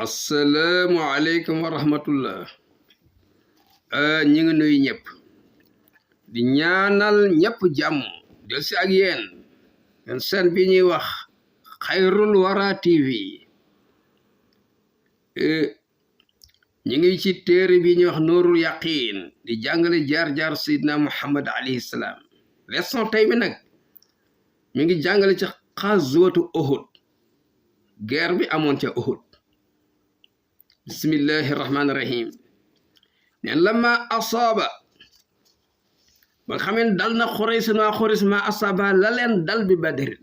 asalaamualeykum wa rahmatullah ñi ngi nuyu ñëpp di ñaanal ñëpp jàmm del si ak yéen seen bi ñuy wax xayrul wara tv ñi ngi ci téere bi ñuy wax nuurul yaqiin di jàngale jaar-jaar sayidna muhammad alayhi salaam leçon tey bi nag mi ngi jàngale ci xazwatu Uhud guerre bi amoon ca Uhud bismillahi rahmaani rahim neen lama asaaba ba nga xamee dal na Xurays waa Xurays ma asaaba la leen dal bi Badrin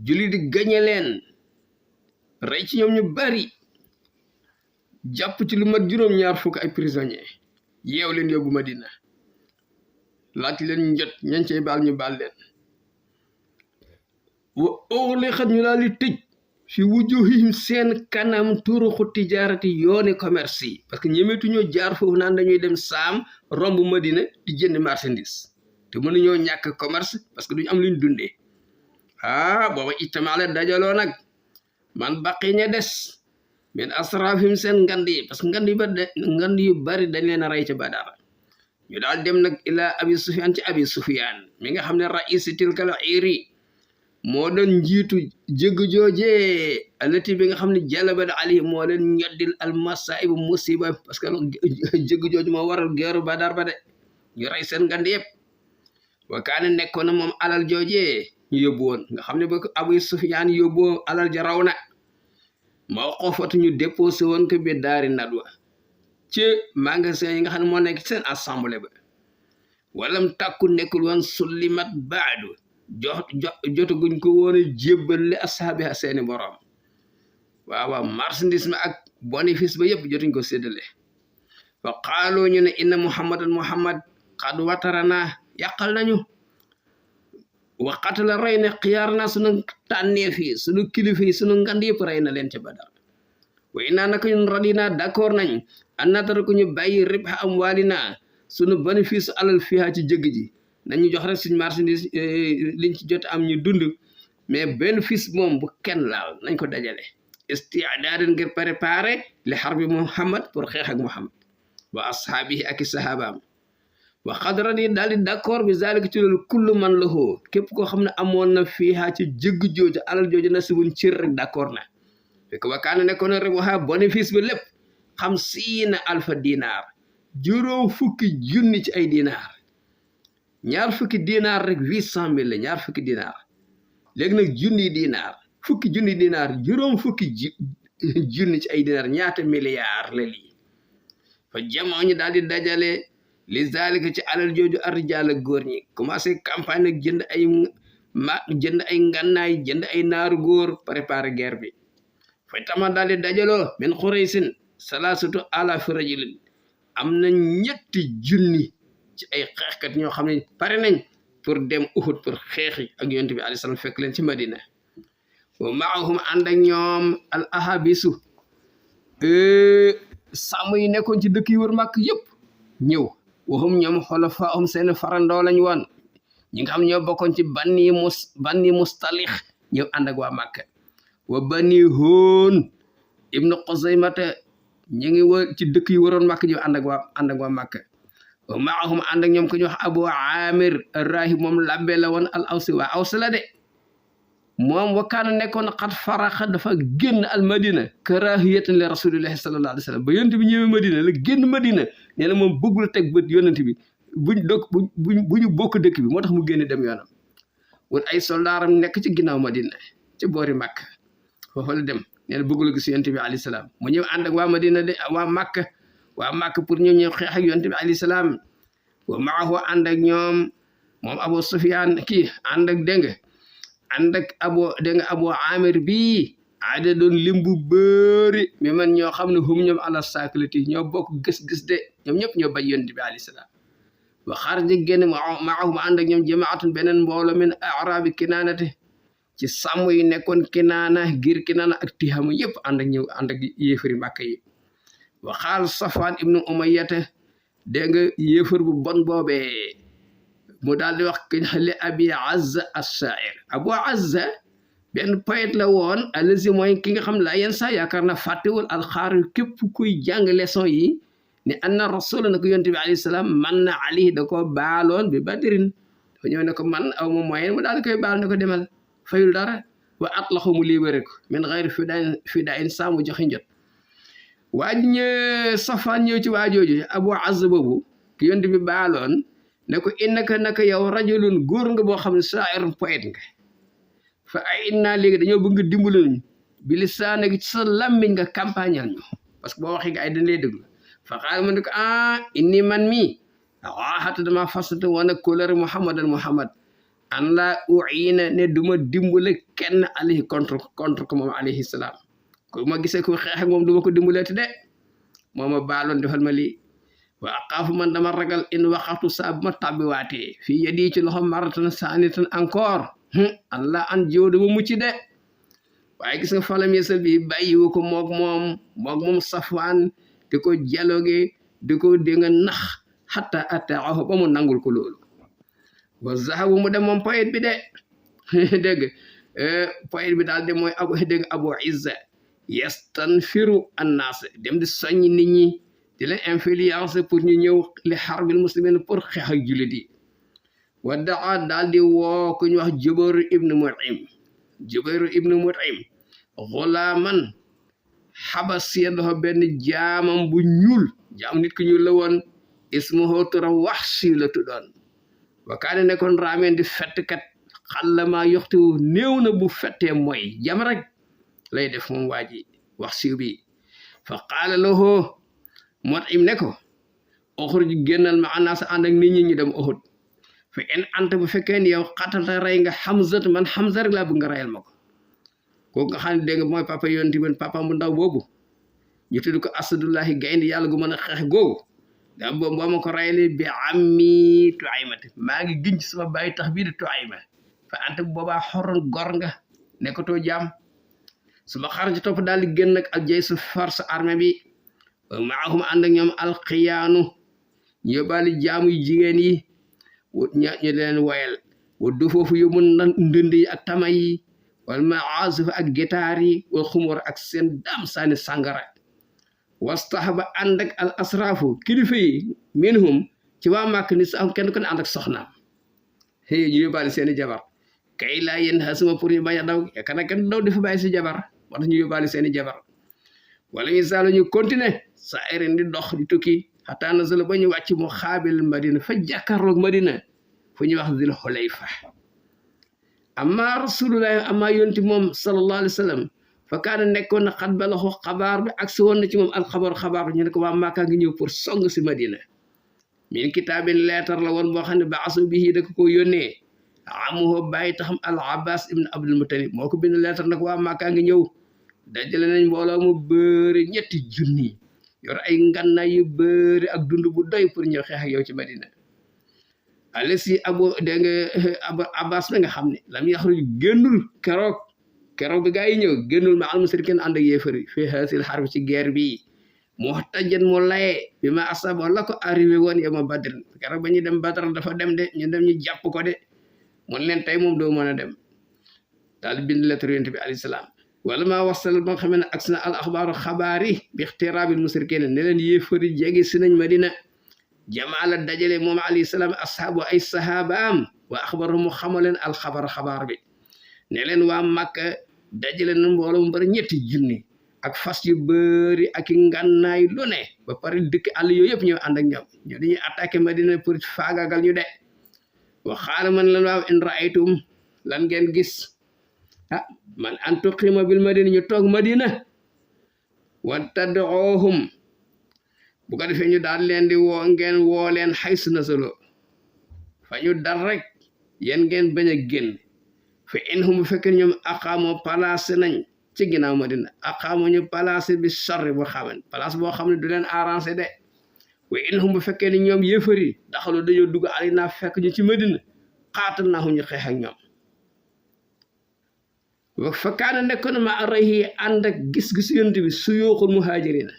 julli di gañe leen rey ci ñoom ñu bari jàpp ci lu mat juróom-ñaar fukk ay prisonnier yeew leen yóbbu Madina laaj leen njot ñañ cey baal ñu baal leen wa ughliqat ñu daal di tëj fi wujuhihim seen kanam turuqu tijaarati yooni commerce yi parce que ñemetuñoo jaar foofu naan dañuy dem saam romb Madina di jënd marchandise te mënuñoo ñàkk commerce parce que duñu am luñ dundee booba itamaale dajaloo nag man baqi ña des min asrafim seen ngand yi parce que ngand yu bari dañ leen a rey ca Badar ñu daal dem nag ila abi Sufyaan ci abi Sufyaan mi nga xam ne raisi tilkal iri moo doon njiitu jëgg joojee alati bi nga xam ne jalabat ali moo leen ñoddil almasaibu musiba parce que jëgg jooju moo waral geeru Badar ba de ñu rey seen ngand yëpp wa kaane nekkoon na moom alal joojee ñu yóbbu woon nga xam ne ba ko Abu Sufyaan yóbboo alal ja raw na moo xofatu ñu déposé woon ko bi daari nadwa ci magasin yi nga xam ne moo nekk seen assemblée ba walam tàkku nekkul woon sullimat baadu jotaguñ ko woon a jébbal li asaabi seeni borom waaw marchandise ma ak bénéfice ba yëpp jotuñ ko séddale fa xaaloo ñu ne inna muhammad xad watarana yàqal nañu waxat la rey ne xiyaar na sunu tànneef yi sunu kilifa yi sunu ngand yëpp rey na leen ca Badar wa inaa naka ñun radina d'accord nañ an natara ko ñu bàyyi ribha amwaalina sunu bénéfice alal fiha ci jëgg ji nañu jox rek suñ marchandise liñ ci jot am ñu dund mais bénéfice moom bu kenn laal nañ ko dajale isti'daadan ngir préparer li harbi Muhammad pour xeex ak Muhammad wa ashaabihi ak i sahabaam wa xadran yi daal di d'accord bi zalika ci loolu kullu man lahu képp koo xam ne amoon na fiiha ci jëgg jooju alal jooju na sibun cër rek d'accord na fekk wakaana nekkoon na rek waxa bénéfice bi lépp 50,000 dinaar juróom fukki junni ci ay dinaar ñaar fukki dinaar rek 800,000 la ñaar fukki dinaar léegi nag junni dinaar fukki junni dinaar juróom fukki junni ci ay dinaar ñaata milliards la lii fa jamoo ñu daal di dajale li zalika ci alal jooju arrijal ak góor ñi commencé campagne nag jënd ay ngannaay jënd ay naaru góor préparer guerre bi fa tama daal di dajaloo min Xuraysin 3,000 rajulin am na 3 junni ci ay xeexkat ñoo xam ne pare nañ pour dem Uhud pour xeexi ak yonent bi alayhi salaam fekk leen ci Madina wa maahum ànd ak ñoom al ahabisu sàmm yi nekkoon ci dëkk yi wër Màkk yëpp ñëw waxum ñoom xulafaahum seen farandoo lañ woon ñi nga xam ñoo bokkoon ci banni mustalix ñëw ànd ak waa Màkka wa bani Hoon ibnu Xuzaymata ñi ngi wër ci dëkk yi waroon Màkk ñëw ànd ak waa Màkka wa maahum ànd ak ñoom ko ñu wax Abu Amir Rahib moom labbe la woon al awsi waa aws la de moom wakaana nekkoon xat faraxa dafa génn al madina karahiyatan li rasulillahi sallallahu alayhi wa sallam ba yonent bi ñëwee Madina la génn Madina nee na moom bëggul teg bët yonent bi bu ñu bokk dëkk bi moo tax mu génn dem yoonam wut ay soldaaram nekk ci ginnaaw Madina ci boori Makka foofu la dem nee na bëggul gis yonent bi alayhi salaam mu ñëw ànd ak waa Madina de waa Makka pour ñëw xeex ak yonent bi alayhi salaam wa maahu ànd ak ñoom moom Abu Sufyaan kii ànd ak dégg nga Abu Amir bii aada doon limbu bëri mais man ñoo xam ne hum ñoom ala saklati ñoo bokk gis-gis de ñoom ñëpp ñoo bañ yonent bi alayhi salaam wa xarja génn maahum ànd ak ñoom jamaatun beneen mbooloo min arabi kinaanate ci sàmm yi nekkoon kinaana giir kinaana ak tihamu yëpp ànd ak yéefari Màkka yi wa xaal Safwaan ibnu Umayyata dégg nga yéefar bu bon boobee mu daal di wax ki li Abi Azza as-Sa'ir Abu Azza benn poète la woon alazi mooy ki nga xam la yenn saa yaakaar na fàttewul alxaari képp kuy jàng leçon yi ne anna rasula na ko yonte bi alayhi salaam man na ali da ko baaloon bi badrin dafa ñëw ne ko man aw ma moyen mu daal di koy baal ne ko demal fayul dara wa atlaxu mu libéré ko min xayri fidain saa mu joxe njot waa ji ñëw Safwaan ñëw ci waa jooju Abu Azz boobu ki yonte bi baaloon ne ko innaka naka yow rajulun góor nga boo xam ne sha'irun poète nga fa ay innaa léegi dañoo bëgg dimbali ñu bi lisaanik ci sa làmmiñ nga campagnal ñu parce que boo waxee nga ay dañ lay déglu fa xaal ma ne ko inni man mii waaxatu dama fasate woon ak kóolare Muhammad an laa uina ne duma dimbale kenn alayhi contre ko moom alayhi salaam ko ma gisee ko xeex ak moom duma ko dimbaleeti de moo ma baaloon defal ma lii wa aqaafu man dama ragal in waxatu saa bu ma tàbbiwaatee fii yadi ci loxo maratan saanitan encore Allah an jiw dama mucc de waaye gis nga falam yesal bi bàyyiwu ko moog moom Safwaan di ko dialogue di ko dégg nga nax hatta ataahu ba mu nangul ko loolu wa zahabu mu dem moom poète bi de dégg poète bi daal de mooy Abu Izza yastanfiru annaas dem di soññ nit ñi di leen influence pour ñu ñëw li harbil muslimin pour xeex ak jullit yi wa daa daal di woo ku ñu wax Jubayr ibnu Mut'im xulaaman xabasiya dafa benn jaamam bu ñuul jaam nit ku ñuul la woon ismuhu turam Wahshi la tuddoon wa kaane nekkoon raameen di fettkat xallama yoxtiwu néew na bu fettee mooy jam rek lay def moom waa ji Wahshi bi fa qaala lahu Mut'im ne ko uxruj génnal ma anaasa ànd ak nit ñi ñu dem Uhud fa in anta bu fekkee ni yow xatalta rey nga Hamza man Hamza rek laa bëgg nga reyal ma ko kooku nga xam ne dégg nga mooy papa yonti ben papa bu ndaw boobu ñu tudd ko Asadullahi gaynde yàlla gu mën a xeex googu da boo ma ko reyale bi ammi Tuaymata maa ngi giñ ci sama bàyyi tax bii di Tuayma fa anta bu boobaa xorron gor nga nekkatoo jaam su ma xar ci topp daal di génn nag ak jay su force armée bi maahum ànd ak ñoom alxiyaanu ñu yóbbaale jaamu jigéen yi ñu leen woyal waddu foofu yóbbu na ndënd yi ak tama yi wal maazif ak gitaar yi wal xumur ak seen daam saani sàngara wastahaba ànd ak al asrafu kilifa yi minhum ci waa màkk ni sa am kenn ku ne ànd ak soxnaam ñu yóbbaale seeni jabar kay laa yéen xasuma pour ñu bañ a daw yaakaar na kenn daw dafa bàyyi si jabar wax ñu yóbbaale seeni jabar wala ñu saalu ñu continuer sa erin di dox di tukki xataa nasala ba ñu wàcc mu xaabil Madina fa jàkkaarloog Madina fu ñuy wax Zul Xulayfa amma rasulullahi amma yonti moom sallallahu alayhi wa sallam fa kaana nekkoon na xat balaxu xabaar bi ak si woon na ci moom xabaar ñu ne ko waa Màkka ngi ñëw pour song si Madina min kitaabin leetar la woon boo xam ne baasu bihi da ko yónnee amuhu bàyyi taxam al Abbas ibn Abdul Muttalib moo ko bind leetar nag waa Màkka ngi ñëw dajale nañ mbooloo mu bëri 3 junni yor ay ngannaay yu bëri ak dund bu doy pour ñëw xeex ak yow ci Madina alesi Abbas ba nga xam ne lam yaxruj génnul keroog bi gaa yi ñëw génnul ma al musrikin ànd ak yéefari fi haasil harb ci guerre bi muhtajan mu laye bi ma asaba la ko arrivé woon yow ma Badr keroog ba ñu dem Badr dafa dem de ñu dem ñu jàpp ko de mun leen tey moom doo mën a dem daal bind lettre yonent bi alayhi salaam wala maa wasal ba nga xam ne ak sina al axbaaru xabaar yi bi ixtiraabil musrikin ne leen yéefari jegi si nañ Madina jamaala dajale moom alayhi salaam ashaabu ay sahabaam wa axbaru mu xamal leen xabaar bi ne leen waa Makka dajale na mbooloo mu bari 3 junni ak fas yu bëri ak i ngànnaay lu ne ba pare dëkk àll yooyu yëpp ñëw ànd ak ñoom ñu dañuy attaqué Madina pour faagaagal ñu de wa xaala man lan waaw in raaytum lan ngeen gis man an tuqima bil Madina ñu toog Madina wa tad'uhum bu ko defee ñu daal leen di woo ngeen woo leen xaysu nasalo fa ñu dal rek yéen ngeen bañ a génn fa inhum bu fekkee ñoom aqaamoo placé nañ ci ginnaaw Madina aqaamoo ñu placé bi sarri boo xaman place boo xam ne du leen arrangé de wa inhum bu fekkee ni ñoom yëfari daxalu dañoo dugg alina fekk ñu ci Madina xaatal naa ñu xeex ak ñoom fa kaana nekkoon ma arayhi ànd ak gis-gis yonent bi suyuuxul muhaajirina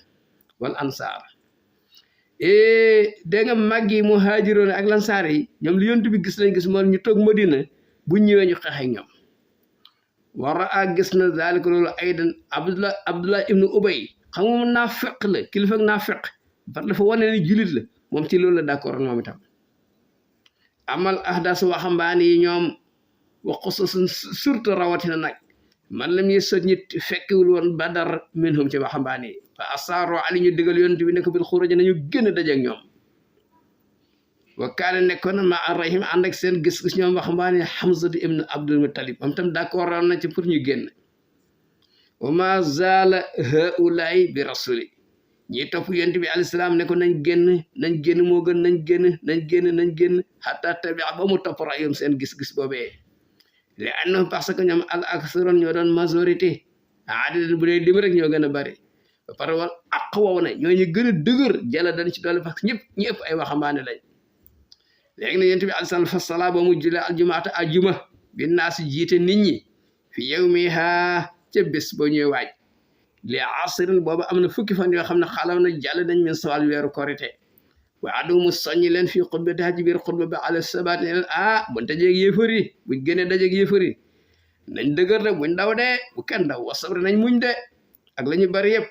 wal ansaar dégg nga màggi muhaajiroon ak lansaar yi ñoom li yonent bi gis lañ gis moom ñu toog Madina bu ñëwee ñu xeex ak ñoom wara a gis na zalika loolu aydan Abdullah ibnu Ubay xam nga naa feq la kilifa naa feq parce dafa wane ni julit la moom ci loolu la d'accord moom itam amal ahdas waxambaane yi ñoom wa xususun surtout rawatina nag man lam yi sot ñit fekkewul woon Badar minhum ci waxambaane yi fa asaaro ali ñu digal yonent bi ne ko bil xuruj nañu gën a daje ak ñoom wa kaane nekkoon ma arrahim ànd ak seen gis-gis ñoom waxambaane Hamzatu ibnu Abdul Muttalib moom tam d'accord na ci pour ñu génn wa ma zaala haulaay bi rasuli ñi topp yonent bi alayhi salaam ne ko nañ génn moo gën nañ génn hatta tabia ba mu topp rayum seen gis-gis boobee li annahum parce que ñoom al aktharoon ñoo doon majorité aadatan bu dee lim rek ñoo gën a bari ba pare woon ak wow na ñoo ñu gën a dëgër jëla dañ ci doole parce que ñëpp ay waxambaane lañ léegi nag yonent bi alayhi salaam fa sala ba mu julee aljumaata ajuma bi naa si jiite nit ñi fi yawmiha ca bés ba ñuy waaj li asrin booba am na fukki fan yoo xam ne xalaw na jàll nañ min sawal weeru korite wa adu mu soññi leen fii xutba daa ci biir xutba ba ala sabat ne leen buñ dajeeg yéefar yi buñ génnee dajeeg yéefar yi nañ dëgër de buñ daw de bu kenn daw wa sabri nañ muñ de ak la ñu bari yëpp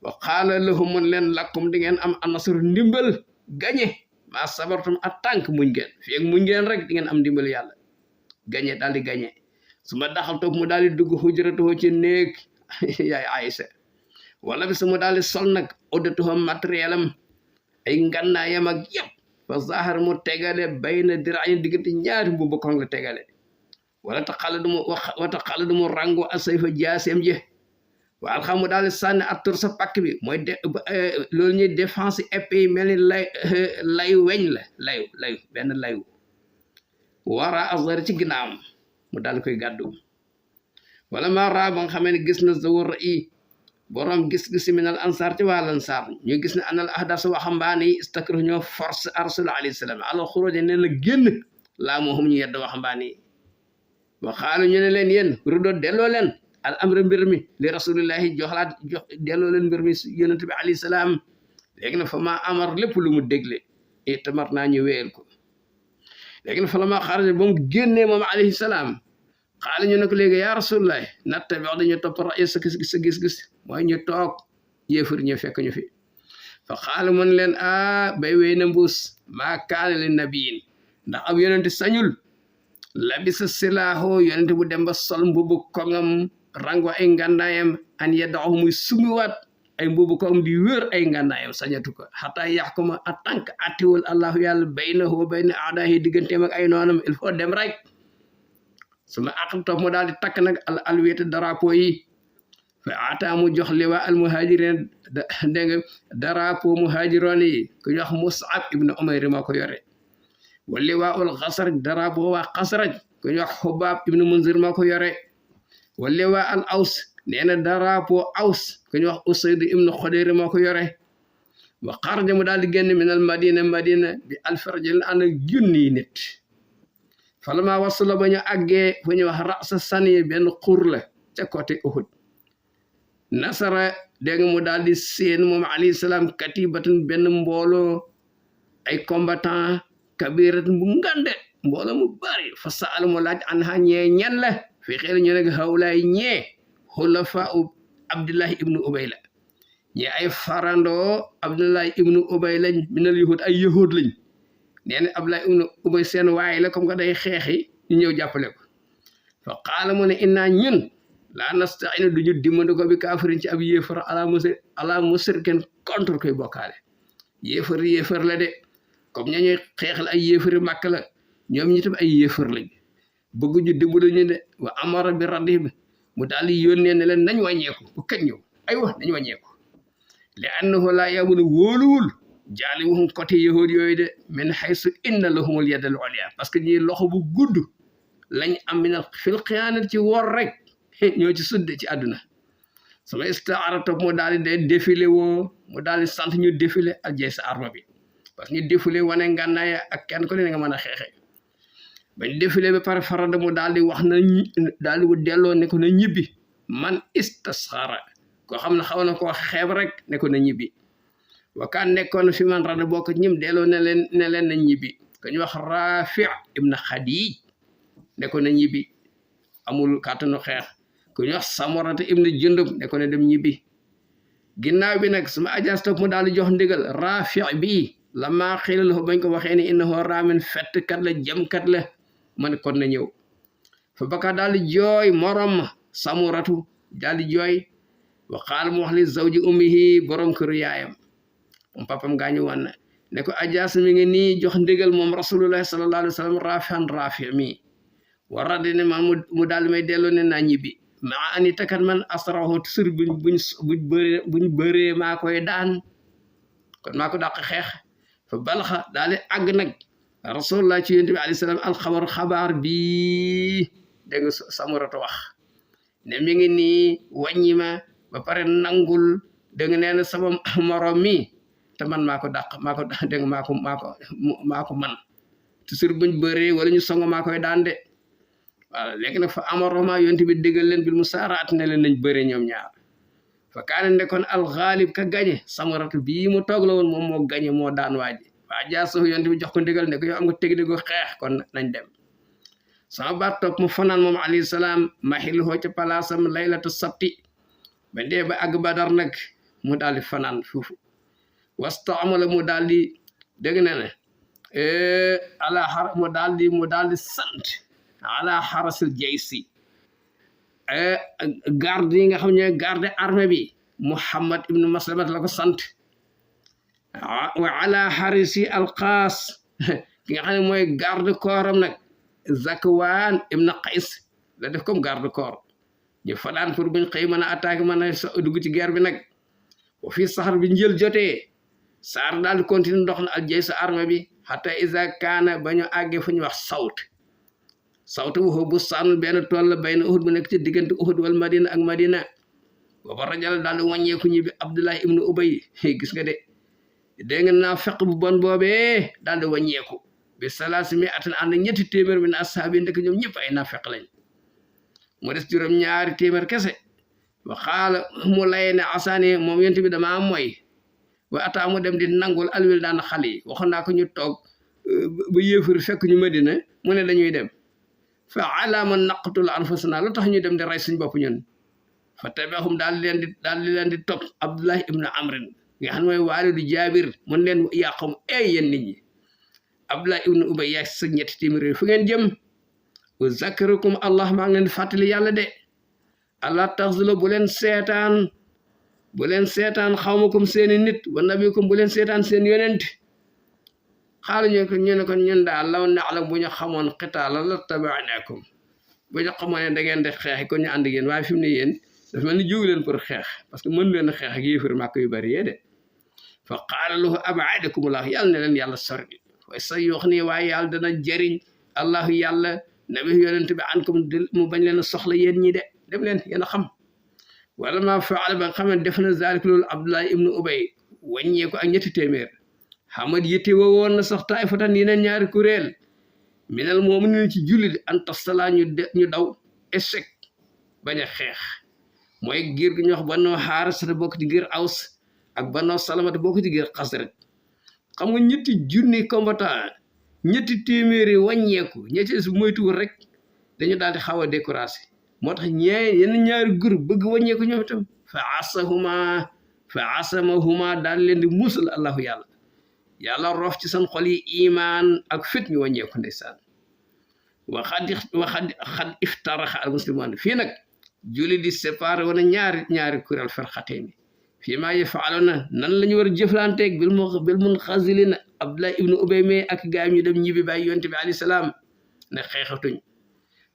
wa qaala lahum mun leen lakkum di ngeen am anasru ndimbal gañe maa sabartum ak tànk muñ ngeen fii ak muñ ngeen rek di ngeen am ndimbal yàlla gañe daal di gañe su ma daxal toog mu daal di dugg hujratuhu ci néeg yaay Aysa wala bi su mu daal di sol nag oddatuhu matériel am ay ngannaayam ak yëpp fa zahar mu tegale bayna diraayin diggante ñaari mbubu koŋ la tegale wala taxala du mu rango asayfa jaaseem je waal xam mu daal di sànni attur sa pakk bi mooy loolu ñuy défense épée yi mel ni layu weñ la layu benn layu wara azar ci ginnaawam mu daal di koy gàddu wala ma raa ba nga xamee ne gis na zawar yi borom gis-gisi minal ansar ci waa lansaar ñu gis ne anal ahdas waxambaane yi istakru ñoo force rasul alayhi salaam ala xuruj ne la génn laa moo xam ñu yedd waxambaane yi wa xaalu ñu ne leen yéen rudo delloo leen al amra mbir mi li rasulillahi jox delloo leen mbir mi yonent bi alayhi salaam léegi na fa maa amar lépp lu mu dégle itamar naa ñu wéyal ko léegi na fa la maa xaraja ba mu génnee moom alayhi salaam xaala ñu ne ko léegi yaa rasulillahi natta bi wax dañu topp ra'y sa gis-gis mooy ñu toog yéefar ñu fekk ñu fi fa xaala mun leen bay wéy na mbuus maa kaana li nabiyin ndax ab yonent sañul labisa silaaho yonent bu dem ba sol mbubu koŋam rango ay ngànnaayam an yeddaxu muy sumiwaat ay mbubu koŋam di wér ay ngànnaayam sañatu ko xataa yaxkuma en tant que attiwul allahu yàlla baynahu wa bayna aadaahi digganteem ak ay noonam il faut dem rek suma aqam topp mu daal di takk nag al alwiyata drapeau yi fa ata mu jox liwa al muhajirin dégg nga drapeau muhajiroon yi ku ñu wax Mus'ab ibnu Umayr moo ko yore wa liwa ul xasraj drapeau waa xasraj ku ñu wax Xubaab ibnu Munzir moo ko yore wa liwa al aws nee na drapeau aws ku ñu wax Usayd ibnu Xudayr moo ko yore wa xarja mu daal di génn min al madina bi alfarjil ànd ak junniy nit falama wasula ba ñu àggee fu ñu wax rasa sani benn xur la ca côté Uhud nasara dégg mu daal di seen moom alayhi salaam katibatan benn mbooloo ay combattant kabiratan bu ngande mbooloo mu bari fa saal mu laaj an ha ñee ñan la fi xel ñu ne hawlaay ñee xulafa Abdullahi ibnu Ubay la ñee ay farandoo Abdullahi ibnu Ubay lañ minal yahud ay yahud lañ nee na Abdullahi ibnu Ubay seen waay la comme que day xeexi ñu ñëw jàppale ko fa qaala mu ne innaa ñun laa nasta'iinu duñu dimbali ko bi kaafirin ci ab yéefar ala musrikin contre koy bokkaale yéefar la de comme ñañuy xeexal ay yéefari Màkka la ñoom ñi tam ay yéefar lañ bëgg ñu dimbali ñu de wa amara bi raddi mu daal di yónnee ne leen nañ wàññeeku bu kañ ñëw ay wax nañ wàññeeku li annahu laa yamunu wóoluwul jaali waxum côté yahood yooyu de min haysu inna lahumul yadal ulya parce que ñi loxo bu gudd lañ am minal fil xiyaanat ci wor rek ñoo ci sudde ci àdduna sama istaara topp mu daal di de défilé woo mu daal di sant ñu défilé ak jey sa arme bi parce que ñu défilé wane ngànnaay ak kenn ko ne nga mën a xeexe bañ défilé ba pare farada mu daal di wax na daal di delloo ne ko na ñibbi man istasxara koo xam ne xaw na koo xeeb rek ne ko na ñibbi wakaan nekkoon fi man rada bokk ñim delloo ne leen na ñibbi ko ñu wax Rafi' ibn Khadij ne ko na ñibbi amul kàttanu xeex ku ñu wax Samurata ibnu Jundub ne ko ne dem ñibbi ginnaaw bi nag suma ajaas topp mu daal di jox ndigal Rafi bi la maa xilal bañ ko waxee ni innahu raamin fettkat la jëmkat la man kon na ñëw fa baka daal di jooy morom Samuratu daal di jooy wa qaal mu wax li zawji ummihi borom këru yaayam moom papam gaañu woon na ne ko ajaas mi ngi nii jox ndigal moom rasulullahi sallallahu alayhi wa sallam Rafi mi war raddi ne man mu daal may delloo ne naa ñibbi maa ani takat man asrahu sur buñ bëree maa koy daan kon maa ko dàq xeex fa balaxa daal di àgg nag rasulullah ci yonent bi alayhi salaam alxabaru xabaar bi dégg nga Samurata wax ne mi ngi nii wàññi ma ba pare nangul dégg nga nee na sama morom mi te man maa ko dàq dégg nga maa ko man toujours buñ bëree wala ñu songo maa koy daan de waaw léegi nag fa amaroma yonent bi déggal leen bil musaaraat ne leen nañ bëre ñoom ñaar fa kaane ndekoon alxaalib ka gañe Samuratu bii mu toog la woon moom moo gañe moo daan waaji waa jaaso yonent bi jox ko ndigal ne ko yow am nga technique xeex kon nañ dem sama baat topp mu fanaan moom alayhi salaam maxilhoo ca palaasam laylatu sabti ba dee ba àgg Badar nag mu daal di fanaan foofu wastaamala mu daal di dégg na ne ala xar mu daal di sant ala xarasil jaysi garde yi nga xam ne garde armée bi Muhammad ibnu Maslamat la ko sant wa ala xarisi alqaas ki nga xam ne mooy garde corps am nag Zakwaan ibnu Qays la def comme garde corps ñu fanaan pour buñ xëy mën a attaqué mën a dugg ci guerre bi nag wa fii saxar bi njël jotee saar daal di continue ndox na al jaysu armée bi xata isa kaana ba ñu àggee fu ñu wax sawtu waxu bu sànn benn tool la bay na Uhud bu nekk ci diggante Uhud wal Madina ak Madina booba rajal daal di wàññeeku ñibbi Abdullah ibnu Ubay gis nga de dégg nga naa feq bu bon boobee daal di wàññeeku bi salaasi mi atan ànd ñetti téeméer bi na ashaabi ndek ñoom ñëpp ay naa feq lañ mu des juróom ñaari téeméer kese wa xaala mu laye ne asaani moom yent bi damaa mooy wa ataa mu dem di nangul alwil daan xale yi waxoon naa ko ñu toog ba yéefar fekk ñu Madina mu ne dañuy dem fa alaama naqatul anfusana lu tax ñu dem di rey suñ bopp ñun fa tabi'ahum daal di leen di topp Abdullahi ibnu Amrin nga xam ne mooy waalidu Jaabir mun leen yàqum yéen nit ñi Abdullahi ibnu Ubay yaa sa ñetti téeméer fu ngeen jëm wa zakkarukum allah maa ngi leen di fàttali yàlla de allah taxzulu bu leen seetaan xawmakum seeni nit wa nabikum bu leen seetaan seen yonent xaalu ñu ne ko ñun daal law na'lam bu ñu xamoon xitaala la tabaanakum bu ñu xamoon ne da ngeen di xeex ko ñu ànd ak yéen waaye fi mu ne yéen dafa mel ni jógu leen pour xeex parce que mën leen a xeex ak yéefar màkk yu bari yee de fa qaala lahu ab'adakumullah yàlla ne leen yàlla sori waaye sa yoo xam ne waaye yàlla dana jëriñ allahu yàlla nabi yonent bi ankum mu bañ leen a soxla yéen ñi de dem leen yéen a xam wala ma faala ba nga xam ne def na zalik loolu Abdullah ibnu Ubay wàññee ko ak ñetti téeméer xamad yitte woon na sax taifatan yeneen ñaari kuréel minal mu'minin ci jullit an tasala ñu daw échec bañ a xeex mooy giir gi ñu wax Banu Haarisata bokk ci giir Aws ak Banu Salamata bokk ci giir Xasraj xam nga ñetti junni combattant ñetti téeméeri wàññeeku ñetti su moytuwul rek dañu daal di xaw a découragé moo tax yenn ñaari groupe bëgg wàññeeku ñoom itam fa asamahuma daal leen di musal allahu yàlla roof ci seen xol yi imaan ak fit ñu wàññeeku ndeysaan xad iftaraxa al muslimaan fii nag julli di séparé woon ñaari kuréel farxatee ni fii maa yafaaluna nan la ñu war a jëflanteeg bil munxazilina Abdullah ibnu Ubay me ak gaay ñu dem ñibbi bàyyi yonte bi alayhi salaam ne xeexatuñ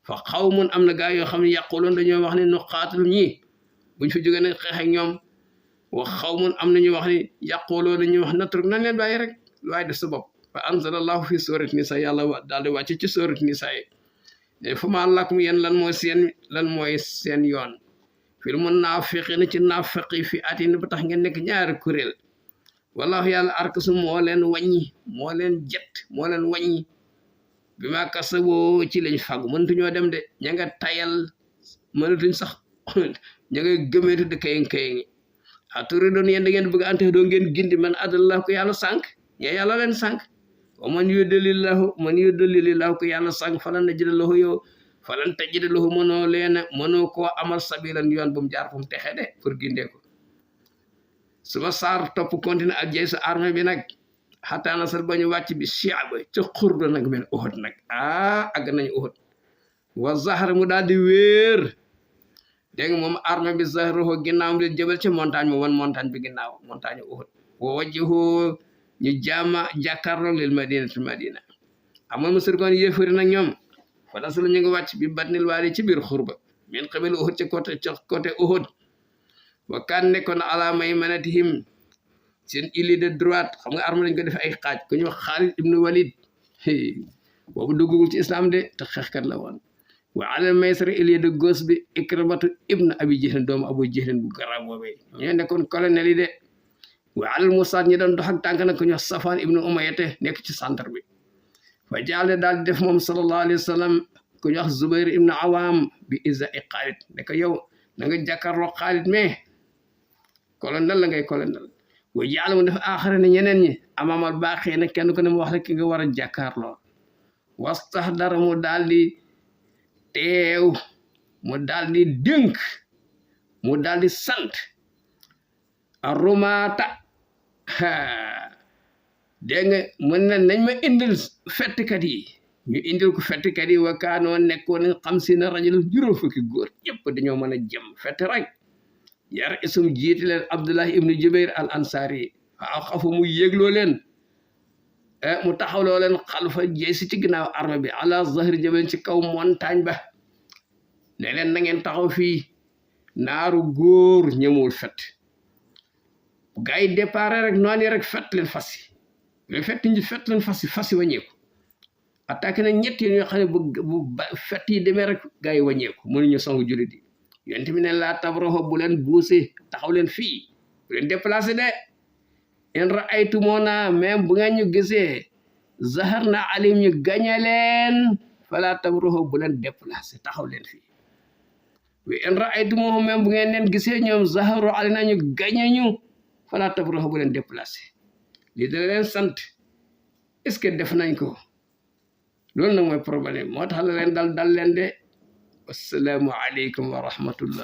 fa xawmun am na gaay yoo xam ne yàquloon dañoo wax ne nu xaatalu ñii buñ fi jógee nañ xeex ak ñoom wa xawmun am na ñu wax ne yàquloon dañuy wax natruk nan leen bàyyi rek waaye def sa bopp fa anzalallahu fi surati nisa yàlla daal di wàcc ci surati nisa yi ne fa maa lakum yéen lan mooy seen yoon fil munaafiqiina ci naafiqi fi atin ba tax ngeen nekk ñaari kuréel wallahu yàlla arkasu moo leen wàññi bi ma kasaboo ci lañ fàggu mënatuñoo dem de ña nga tayal mënatuñ sax ña nga gëmeetu de kayi aturi doon yéen da ngeen bëgg ante doo ngeen gindi man adallahu ko yàlla sànq yàlla leen sànq wa man yudlilillahu ko yàlla sànq falan najida lahu yow falan tajid lahu mënoo koo amal sabilan yoon bu mu jaar fu mu texe de pour gindee ko suma saar topp continue ak jey sa armée bi nag xataa nasal ba ñu wàcc bi Shi'ba ca xurba nag men Uhud nag àgg nañu Uhud wa zahar mu daal di wéer dégg nga moom armée bi zahruhu ginnaaw mu di jëbal ca montagne mu wan montagne bi ginnaaw montagne Uhud wa wajjuhu ñu jàkkaarloo lil madina amoon mu sërkoon yéefari nag ñoom fa nasal ñu ngi wàcc bi batnil waadi ci biir xurba min qabil Uhud ca côté Uhud wa kan nekkoon ala maymanatihim seen aile de droite xam nga arme lañ ko def ay xaaj ku ñu wax Xaalid ibnu Walid boobu duggul ci islam de te xeexkat la woon wa ala maysara aile de gauche bi Ikramatu ibnu Abi Jahl doomu Abu Jahl bu garab boobee ñoo nekkoon colonel yi de wa alal musaad ñi doon dox ak tànk nag ku ñu wax Safaan ibnu Umayyata nekk ci centre bi fa jaale daal di def moom sallallahu alayhi wa sallam ku ñu wax Zubayr ibnu Awaam bi isa i Xaalid ne ko yow na nga jàkkaarloo Xaalid mais colonel la ngay colonel wa jaal mu def aaxara ne ñeneen ñi amaamal baaxee nag kenn ku ne mu wax rek ki nga war a jàkkaarloo wastahdara mu daal di teew mu daal di dénk mu daal di sant arumaata dégg nga mën na nañ ma indil fettkat yi ñu indil ko fettkat yi wa kaanoo nekkoon xam si na rajul juróom fukki góor ñëpp dañoo mën a jëm fett rek yar isum jiiti leen Abdullah ibnu Jubayr al ansari waaw xafu mu yégloo leen mu taxawloo leen xalfa jey si ci ginnaaw arme bi ala zahri jabal ci kaw montagne ba ne leen na ngeen taxaw fii naaru góor ñëmul fet gaa yi départ rek noonu rek fet leen fas yi fet leen fas yi wàññeeku attaqué na ñett yi ñoo xam ne bu fet yi demee rek gaa yi wàññeeku mënuñu songu jullit yi yonent bi ne laa tabraho bu leen buuse taxaw leen fii bu leen déplacé de in ra'aytumuna même bu ngeen ñu gisee zahar na alim ñu gañe leen fala tabraho bu leen déplacé taxaw leen fii wi in ra'aytumuhum même bu ngeen leen gisee ñoom zaharu alina ñu gañe ñu fala tabraho bu leen déplacé lii da leen sant est-ce que def nañ ko loolu nag mooy problème moo tax la leen dal leen de wassalaamu aleykum wa rahmatullah